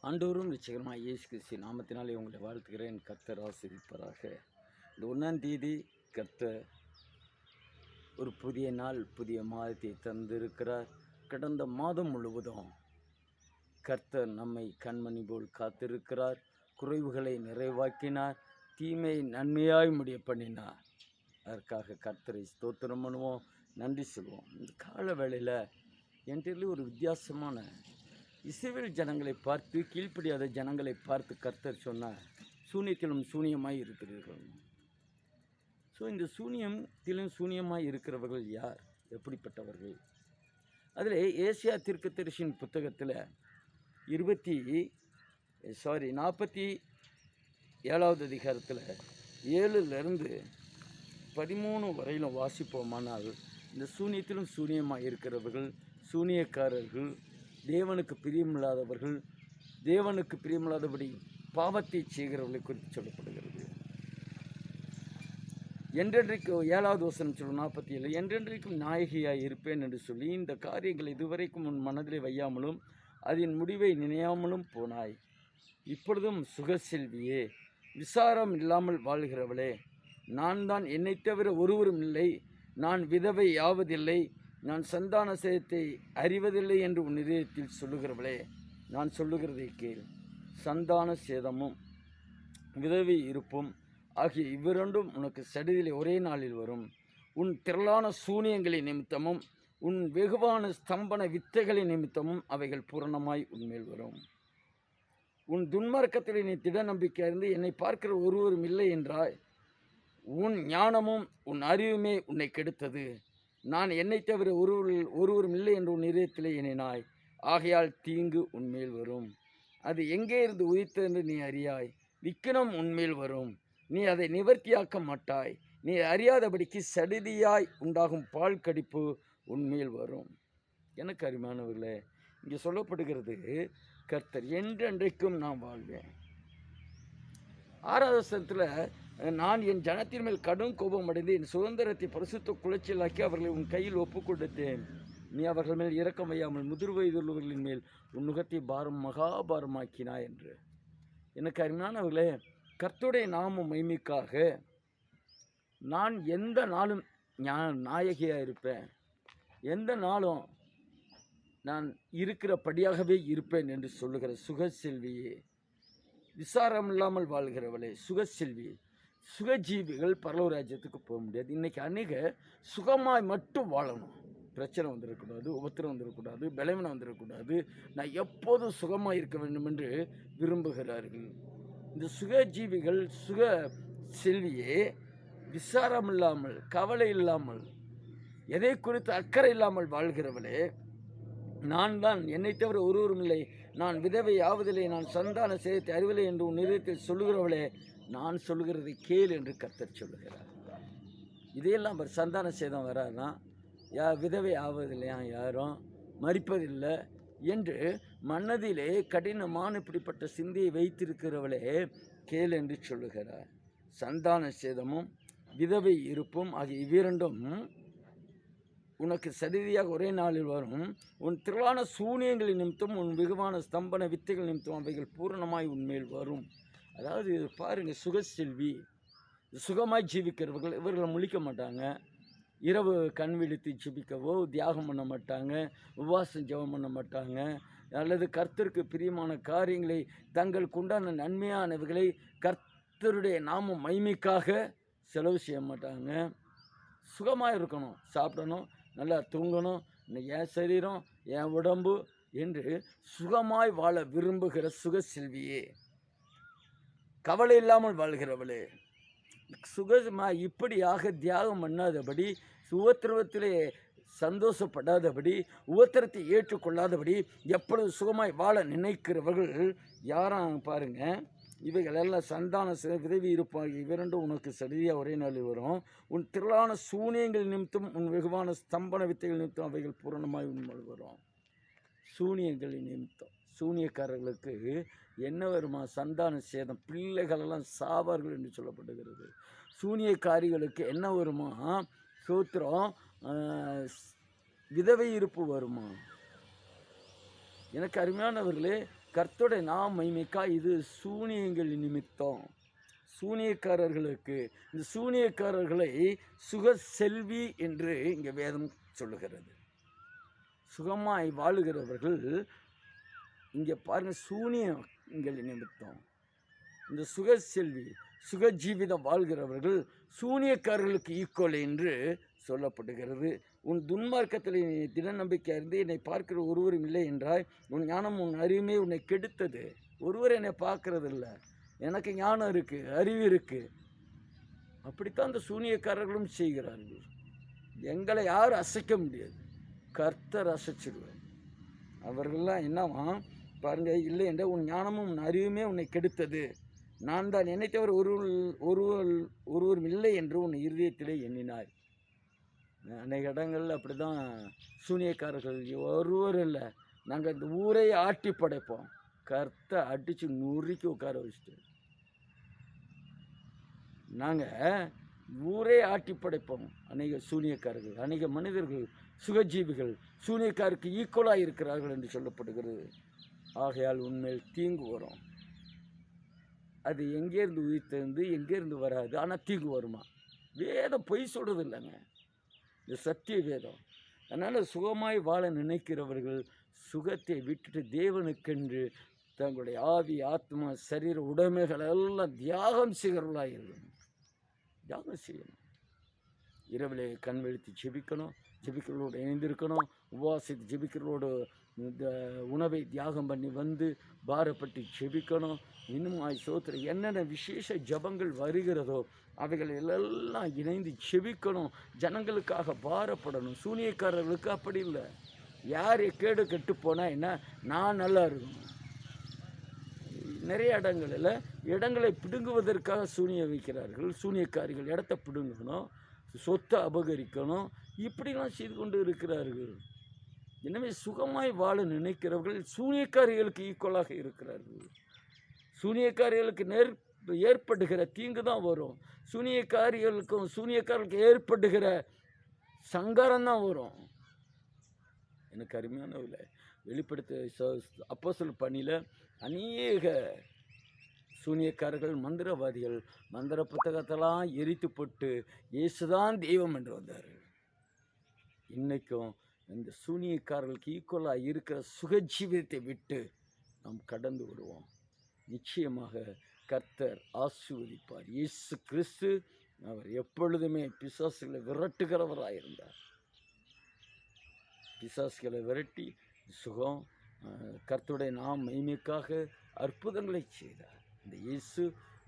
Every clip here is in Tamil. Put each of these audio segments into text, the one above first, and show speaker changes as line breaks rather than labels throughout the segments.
ஆண்டவரும் நிச்சயமாக இயேசு கிறிஸ்து நாமத்தினாலே உங்களை வாழ்த்துகிறேன். கர்த்தர் ஆசீர்வதிப்பாராக. இந்த 1ஆம் தேதி கர்த்தர் ஒரு புதிய நாள், புதிய மாதத்தை தந்திருக்கிறார். கடந்த மாதம் முழுவதும் கர்த்தர் நம்மை கண்மணி போல் காத்திருக்கிறார். குறைவுகளை நிறைவாக்கினார், தீமையை நன்மையாய் முடிய பண்ணினார். அதற்காக கர்த்தரை ஸ்தோத்திரம் பண்ணுவோம், நன்றி சொல்வோம். இந்த கால வேளையில் என்கிட்ட ஒரு வித்தியாசமான இஸ்ரவேல் ஜனங்களை பார்த்து கீழ்ப்படியாத ஜனங்களை பார்த்து கர்த்தர் சொன்னார், சூனியத்திலும் சூனியமாய் இருக்கிறீர்கள். ஸோ இந்த சூனியத்திலும் சூனியமாய் இருக்கிறவர்கள் யார், எப்படிப்பட்டவர்கள்? அதில் ஏசியா தீர்க்கதரிசியின் புத்தகத்தில் 47வது அதிகாரத்தில் 7லிருந்து 13 வரையிலும் வாசிப்போமானால், இந்த சூனியத்திலும் சூனியமாக இருக்கிறவர்கள், சூனியக்காரர்கள், தேவனுக்கு பிரியமில்லாதவர்கள், தேவனுக்கு பிரியமில்லாதபடி பாவத்தை செய்கிறவர்களை குறித்து சொல்லப்படுகிறது. என்றென்றைக்கு 7வது வசனம் சொல்லும் 47, என்றென்றைக்கும் நாயகியாய் இருப்பேன் என்று சொல்லி இந்த காரியங்கள் இதுவரைக்கும் உன் மனதிலே வையாமலும் அதன் முடிவை நினையாமலும் போனாய். இப்பொழுதும் சுகசெல்வியே, விசாரம் இல்லாமல் வாழ்கிறவளே, நான் தான், என்னை தவிர ஒருவரும் இல்லை, நான் விதவை யாவதில்லை, நான் சந்தான சேதத்தை அறிவதில்லை என்று உன் இதயத்தில் சொல்லுகிறவளே, நான் சொல்லுகிறதை கேள். சந்தான சேதமும் விதவை இருப்பும் ஆகிய இவ்விரண்டும் உனக்கு சடிதிலே ஒரே நாளில் வரும். உன் திரளான சூனியங்களின் நிமித்தமும் உன் வெகுவான ஸ்தம்பன வித்தைகளின் நிமித்தமும் அவைகள் பூரணமாய் உன்மேல் வரும். உன் துன்மார்க்கத்தில் நீ திட நம்பிக்கை இருந்து என்னை பார்க்கிற ஒருவரும் இல்லை என்றாய். உன் ஞானமும் உன் அறிவுமே உன்னை கெடுத்தது. நான் என்னை தவிர ஒருவரும் இல்லை என்று உன் இதயத்திலே எண்ணினாய். ஆகையால் தீங்கு உன்மேல் வரும். அது எங்கே இருந்து உதித்தது என்று நீ அறியாய். விக்கினம் உன்மேல் வரும், நீ அதை நிவர்த்தியாக்க மாட்டாய். நீ அறியாதபடிக்கு சடிதியாய் உண்டாகும் பால் கடிப்பு உன்மேல் வரும். எனக்கு அருமையானவர்களே, இங்கே சொல்லப்படுகிறது, கர்த்தர் என்றென்றைக்கும் நான் வாழ்வேன். 6வது வசனத்தில், நான் என் ஜனத்தின் மேல் கடும் கோபம் அடைந்து என் சுதந்திரத்தை பரிசுத்த குலைச்சலாக்கி அவர்களை உன் கையில் ஒப்புக் கொடுத்தேன். நீ அவர்கள் மேல் இரக்கம் வையாமல் முதிர் வயதுள்ளவர்களின் மேல் உன் நுகத்தை மகாபாரமாக்கினாய் என்று. எனக்கு அருமையானவர்களே, கர்த்தருடைய நாம மகிமைக்காக நான் எந்த நாளும் நாயகியாக இருப்பேன், எந்த நாளும் நான் இருக்கிறபடியாகவே இருப்பேன் என்று சொல்லுகிற சுகசெல்வியே, விசாரம் இல்லாமல் வாழ்கிறவளே, சுகசெல்வி. சுகஜீவிகள் பரலோக ராஜ்யத்துக்கு போக முடியாது. இன்றைக்கி அநேக சுகமாய் மட்டும் வாழணும், பிரச்சனை வந்துடக்கூடாது, உபத்திரம் வந்துடக்கூடாது, பலவீனம் வந்துடக்கூடாது, நான் எப்போதும் சுகமாக இருக்க வேண்டும் என்று விரும்புகிறார்கள். இந்த சுகஜீவிகள், சுக செல்வியே, விசாரம் இல்லாமல், கவலை இல்லாமல், எதை குறித்து அக்கறை இல்லாமல் வாழ்கிறவளே, நான் தான், என்னை தவிர ஒருவரும் இல்லை, நான் விதவை ஆவதில்லை, நான் சந்தான சேதத்தை அறிவில்லை என்று உன் இதயத்தில் சொல்லுகிறவளே, நான் சொல்லுகிறதை கேள் என்று கர்த்தர் சொல்லுகிறார். இதையெல்லாம் சந்தான சேதம் வராதுனா, விதவை ஆவதில்லையா, யாரும் மறிப்பதில்லை என்று மனதிலே கடினமான இப்படிப்பட்ட சிந்தையை வைத்திருக்கிறவளே கேள் என்று சொல்லுகிறார். சந்தான சேதமும் விதவை இருப்பும் ஆகிய இவ்விரண்டும் உனக்கு சதிதியாக ஒரே நாளில் வரும். உன் திரளான சூனியங்களின் நிமித்தம் உன் வெகுவான ஸ்தம்பன வித்தைகள் நிமித்தம் அவைகள் பூரணமாய் உன்மேல் வரும். அதாவது பாருங்கள், சுகசெல்வி, சுகமாய் ஜீவிக்கிறவர்கள் இவர்களை முழிக்க மாட்டாங்க, இரவு கண் விழித்து ஜெபிக்கவோ தியாகம் பண்ண மாட்டாங்க, உபவாசம் ஜெபம் பண்ண மாட்டாங்க, அல்லது கர்த்தருக்கு பிரியமான காரியங்களை தங்களுக்கு உண்டான நன்மையானவைகளை கர்த்தருடைய நாம மகிமைக்காக செலவு செய்ய மாட்டாங்க. சுகமாக இருக்கணும், சாப்பிடணும், நல்லா தூங்கணும், என் சரீரம் என் உடம்பு என்று சுகமாய் வாழ விரும்புகிற சுகசெல்வியே, கவலை இல்லாமல் வாழ்கிறவளே, சுகமாக இப்படியாக தியாகம் பண்ணாதபடி, உபத்திரவத்திலே சந்தோஷப்படாதபடி, உபத்திரத்தை ஏற்றுக்கொள்ளாதபடி எப்பொழுது சுகமாய் வாழ நினைக்கிறவர்கள் யாரும் பாருங்கள். இவைகளெல்லாம் சந்தான விதவி இருப்பாங்க, இவ்விரண்டும் உனக்கு சடிதியாக ஒரே நாளில் வரும். உன் திரளான சூனியங்கள் நிமித்தம் உன் வெகுவான ஸ்தம்பன வித்தைகள் நிமித்தம் அவைகள் பூரணமாய் உண்மையில் வரும். சூனியங்களின் நிமித்தம், சூனியக்காரர்களுக்கு என்ன வருமா? சந்தான சேதம், பிள்ளைகளெல்லாம் சாவார்கள் என்று சொல்லப்படுகிறது. சூனியக்காரிகளுக்கு என்ன வருமா? சூத்திரம், விதவை இருப்பு வருமா? எனக்கு அருமையானவர்களே, கர்த்தருடைய நாம் மகிமைக்கா இது சூனியங்கள் நிமித்தம். சூனியக்காரர்களுக்கு, இந்த சூனியக்காரர்களை சுக செல்வி என்று இங்கே வேதம் சொல்லுகிறது. சுகமாய் வாழுகிறவர்கள் இங்கே பாருங்கள், சூனியங்கள் நிமித்தம். இந்த சுக செல்வி சுக ஜீவிதம் வாழ்கிறவர்கள் சூனியக்காரர்களுக்கு ஈக்குவல் என்று சொல்லப்படுகிறது. உன் துன்மார்க்கத்தில் நீ தின நம்பிக்கை இருந்து என்னை பார்க்கிற ஒருவரும் இல்லை என்றாய். உன் ஞானம் உன் அறிவுமே உன்னை கெடுத்தது. ஒருவர் என்னை பார்க்கறதில்ல, எனக்கு ஞானம் இருக்குது, அறிவு இருக்குது. அப்படித்தான் அந்த சூனியக்காரர்களும் செய்கிறார்கள். எங்களை யாரும் அசைக்க முடியாது, கர்த்தர் அசைச்சிடுவார். அவர்கள்லாம் என்னவா பாருங்க, இல்லை என்ற உன் ஞானமும் உன் அறிவுமே உன்னை கெடுத்தது. நான் தான், என்னை தவிர ஒருவரும் இல்லை என்று உன் இருதயத்திலே எண்ணினாய். அநேக இடங்களில் அப்படி தான் சூனியக்காரர்கள், ஒருவர் இல்லை, நாங்கள் இந்த ஊரை ஆட்டி படைப்போம். கர்த்தர் அடித்து நுறுக்கி உட்கார வச்சுட்டு நாங்கள் ஊரே ஆட்டி படைப்போம். அநேக சூனியக்காரர்கள், அநேக மனிதர்கள், சுகஜீவிகள் சூனியக்காருக்கு ஈக்குவலாக இருக்கிறார்கள் என்று சொல்லப்படுகிறது. ஆகையால் உண்மையில் தீங்கு வரும். அது எங்கேருந்து உயிர்த்தெழுந்து எங்கேருந்து வராது, ஆனால் தீங்கு வருமா? வேதம் பொய் சொல்கிறது இல்லைங்க, இந்த சத்திய வேதம். அதனால் சுகமாய் வாழ நினைக்கிறவர்கள் சுகத்தை விட்டுட்டு தேவனுக்கென்று தங்களுடைய ஆவி, ஆத்மா, சரீர உடைமைகள் எல்லாம் தியாகம் செய்கிறவர்களாக இருக்கணும். தியாகம் செய்யணும். இரவிலே கண் விழித்து ஜெபிக்கணும், ஜெபிக்கிறவர்களோடு இணைந்திருக்கணும், உபவாசித்து ஜெபிக்கிறவரோடு இந்த உணவை தியாகம் பண்ணி வந்து பாரப்பட்டு ஜெபிக்கணும். இன்னும் சோத்திரம் என்னென்ன விசேஷ ஜபங்கள் வருகிறதோ அவைகள் எல்லாம் இணைந்து ஜெபிக்கணும். ஜனங்களுக்காக பாரப்படணும். சூனியக்காரர்களுக்கு அப்படி இல்லை. யார் கேடு கெட்டு போனால் என்ன, நான் நல்லா இருக்கணும். நிறைய இடங்களை பிடுங்குவதற்காக சூனிய வைக்கிறார்கள். சூனியக்காரிகள் இடத்த பிடுங்கணும், சொத்தை அபகரிக்கணும், இப்படிலாம் செய்து கொண்டு இருக்கிறார்கள். எனவே சுகமாய் வாழ நினைக்கிறவர்கள் சூனியக்காரிகளுக்கு ஈக்குவலாக இருக்கிறார்கள். சூனியக்காரிகளுக்கு ஏற்படுகிற தீங்கு தான் வரும். சூனியக்காரர்களுக்கு ஏற்படுகிற சங்காரம் தான் வரும். எனக்கு அருமையானவில்லை, வெளிப்படுத்த அப்போஸ்தலர் பணியில் அநேக சூனியக்காரர்கள், மந்திரவாதிகள் மந்திர புத்தகத்தெல்லாம் எரித்து போட்டு இயேசுதான் தெய்வம் என்று வந்தார்கள். இன்றைக்கும் இந்த சூனியக்காரர்களுக்கு ஈக்குவலாக இருக்கிற சுகஜீவிதத்தை விட்டு நாம் கடந்து விடுவோம். நிச்சயமாக கர்த்தர் ஆசீர்வதிப்பார். இயேசு கிறிஸ்து அவர் எப்பொழுதுமே பிசாசுகளை விரட்டுகிறவராக இருந்தார். பிசாசுகளை விரட்டி சுகம், கர்த்தருடைய நாம் மகிமைக்காக அற்புதங்களை செய்தார். இந்த இயேசு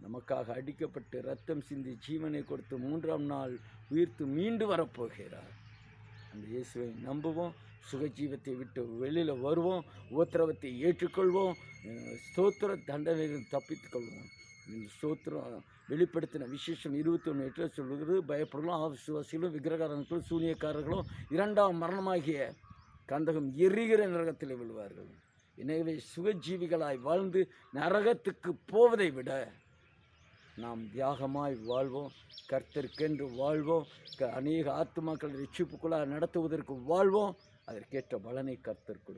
நமக்காக அடிக்கப்பட்டு இரத்தம் சிந்தி ஜீவனை கொடுத்து 3ஆம் நாள் உயிர்த்து மீண்டு வரப்போகிறார். அந்த இயேசுவை நம்புவோம், சுகஜீவத்தை விட்டு வெளியில் வருவோம், உபத்திரவத்தை ஏற்றுக்கொள்வோம், ஸ்தோத்திர தண்டனையில் தப்பித்துக் கொள்வோம். இந்த ஸ்தோத்திரம் வெளிப்படுத்தின விசேஷம் 21:8 சொல்லுகிறது, பயப்படலாம் ஆவிசுவாசிகளும் விக்கிரகாரங்களும் சூனியக்காரர்களும் 2ஆம் மரணமாகிய கந்தகம் எரிகிற நரகத்தில் விழுவார்கள். எனவே சுகஜீவிகளாய் வாழ்ந்து நரகத்துக்கு போவதை விட நாம் தியாகமாய் வாழ்வோம், கர்த்தருக்கென்று வாழ்வோம், அநேக ஆத்துமாக்கள் ரட்சிப்புக்குள்ளாக நடத்துவதற்கு வாழ்வோம். அதற்கேற்ற பலனை கர்த்தர் கொடுப்பார்.